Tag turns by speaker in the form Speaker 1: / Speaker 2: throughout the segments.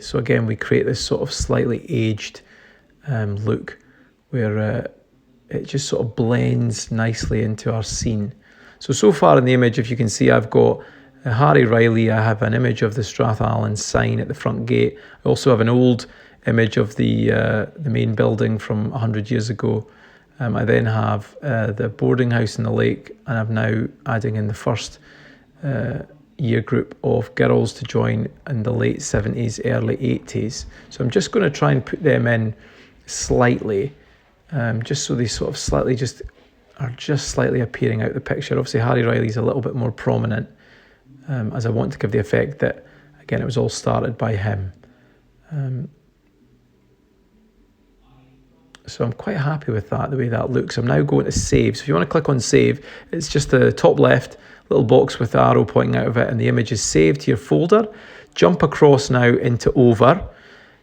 Speaker 1: So again, we create this sort of slightly aged look where it just sort of blends nicely into our scene. So far in the image, if you can see, I've got Harry Riley. I have an image of the Strathallan sign at the front gate. I also have an old image of the main building from 100 years ago. I then have the boarding house in the lake, and I'm now adding in the first year group of girls to join in the late 70s, early 80s. So I'm just going to try and put them in slightly, just so they sort of slightly are slightly appearing out the picture. Obviously Harry Riley's a little bit more prominent, as I want to give the effect that, again, it was all started by him. So I'm quite happy with that, the way that looks. I'm now going to save. So if you want to click on save, it's just the top left little box with the arrow pointing out of it, and the image is saved to your folder. Jump across now into Over.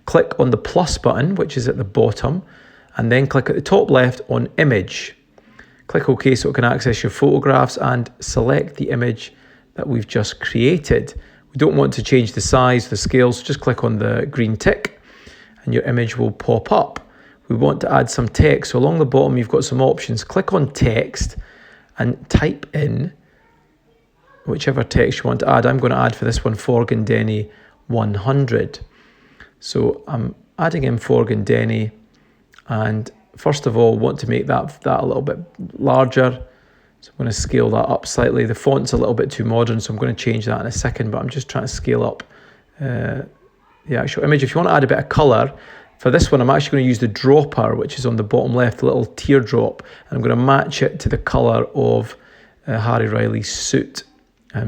Speaker 1: Click on the plus button, which is at the bottom, and then click at the top left on Image. Click OK so it can access your photographs, and select the image that we've just created. We don't want to change the size, the scale, so just click on the green tick and your image will pop up. We want to add some text, so along the bottom you've got some options. Click on text and type in whichever text you want to add. I'm going to add for this one Forgandenny 100. So I'm adding in Forgandenny, and first of all want to make that a little bit larger. So I'm going to scale that up slightly. The font's a little bit too modern, so I'm going to change that in a second, but I'm just trying to scale up the actual image. If you want to add a bit of colour, for this one I'm actually going to use the dropper, which is on the bottom left, the little teardrop, and I'm going to match it to the colour of Harry Riley's suit,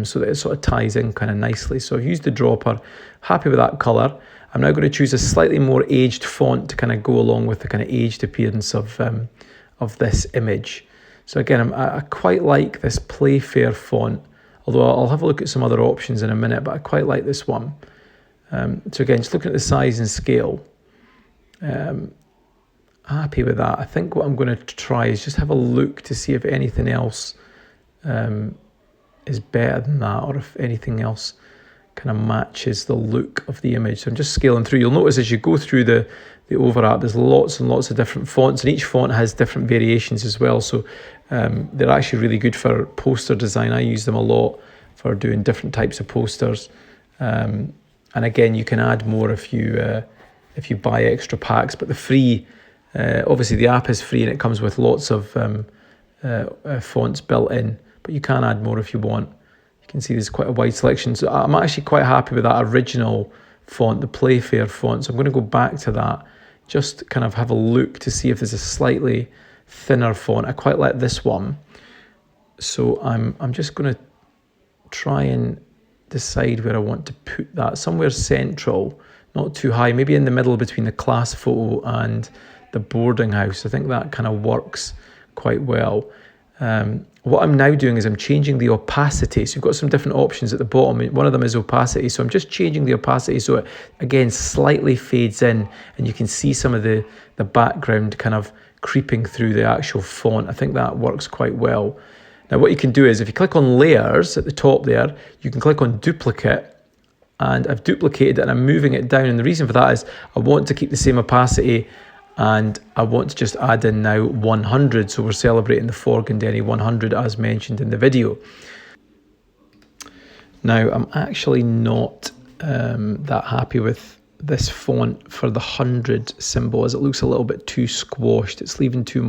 Speaker 1: so that it sort of ties in kind of nicely. So I've used the dropper, happy with that colour. I'm now going to choose a slightly more aged font to kind of go along with the kind of aged appearance of this image. So again, I quite like this Playfair font, although I'll have a look at some other options in a minute, but I quite like this one. So again, just looking at the size and scale, happy with that. I think what I'm going to try is just have a look to see if anything else is better than that, or if anything else kind of matches the look of the image. So I'm just scaling through. You'll notice as you go through the Over app, there's lots and lots of different fonts, and each font has different variations as well. So they're actually really good for poster design. I use them a lot for doing different types of posters. And again, you can add more if you buy extra packs. But the free, obviously the app is free and it comes with lots of fonts built in. But you can add more if you want. You can see there's quite a wide selection. So I'm actually quite happy with that original font, the Playfair font. So I'm going to go back to that, just kind of have a look to see if there's a slightly thinner font. I quite like this one. So I'm just going to try and decide where I want to put that. Somewhere central, not too high, maybe in the middle between the class photo and the boarding house. I think that kind of works quite well. What I'm now doing is I'm changing the opacity. So you've got some different options at the bottom. One of them is opacity. So I'm just changing the opacity so it, again, slightly fades in and you can see some of the background kind of creeping through the actual font. I think that works quite well. Now what you can do is if you click on layers at the top there, you can click on duplicate, and I've duplicated it and I'm moving it down. And the reason for that is I want to keep the same opacity, and I want to just add in now 100. So we're celebrating the Forgandenny 100 as mentioned in the video. Now I'm actually not that happy with this font for the 100 symbol, as it looks a little bit too squashed. It's leaving too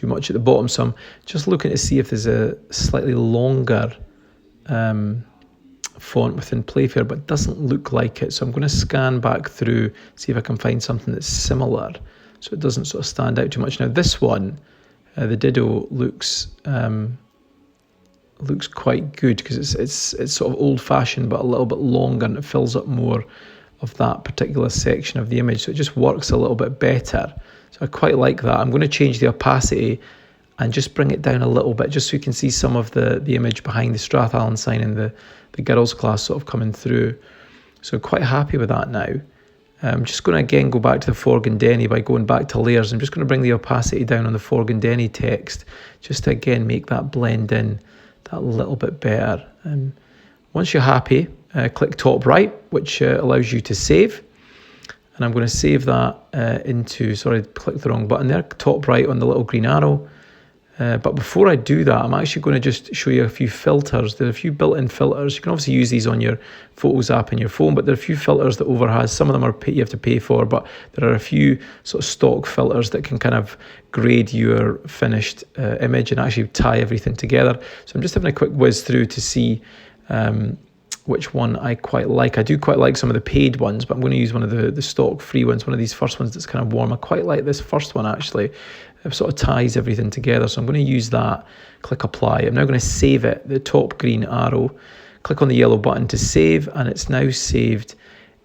Speaker 1: much at the bottom. So I'm just looking to see if there's a slightly longer font within Playfair, but it doesn't look like it. So I'm going to scan back through, see if I can find something that's similar, so it doesn't sort of stand out too much. Now this one, the Ditto, looks quite good because it's sort of old-fashioned but a little bit longer, and it fills up more of that particular section of the image, so it just works a little bit better. So I quite like that. I'm going to change the opacity and just bring it down a little bit, just so you can see some of the image behind the Strathallan sign and the girls' class sort of coming through. So quite happy with that now. I'm just going to again go back to the Forgandenny by going back to layers. I'm just going to bring the opacity down on the Forgandenny text, just to again make that blend in that little bit better. And once you're happy, click top right, which allows you to save. And I'm going to save that into, sorry, clicked the wrong button there, top right on the little green arrow. But before I do that, I'm actually going to just show you a few filters. There are a few built-in filters. You can obviously use these on your Photos app in your phone, but there are a few filters that Over has. Some of them you have to pay for, but there are a few sort of stock filters that can kind of grade your finished image and actually tie everything together. So I'm just having a quick whiz through to see which one I quite like. I do quite like some of the paid ones, but I'm going to use one of the stock free ones, one of these first ones that's kind of warm. I quite like this first one actually. It sort of ties everything together. So I'm going to use that, click apply. I'm now going to save it, the top green arrow, click on the yellow button to save, and it's now saved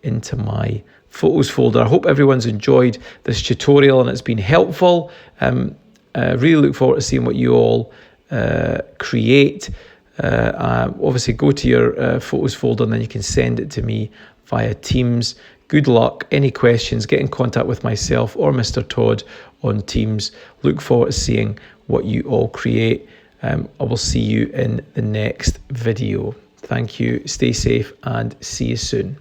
Speaker 1: into my photos folder. I hope everyone's enjoyed this tutorial and it's been helpful. Really look forward to seeing what you all create. Obviously go to your photos folder and then you can send it to me via Teams. Good luck. Any questions, get in contact with myself or Mr. Todd on Teams. Look forward to seeing what you all create. I will see you in the next video. Thank you. Stay safe and see you soon.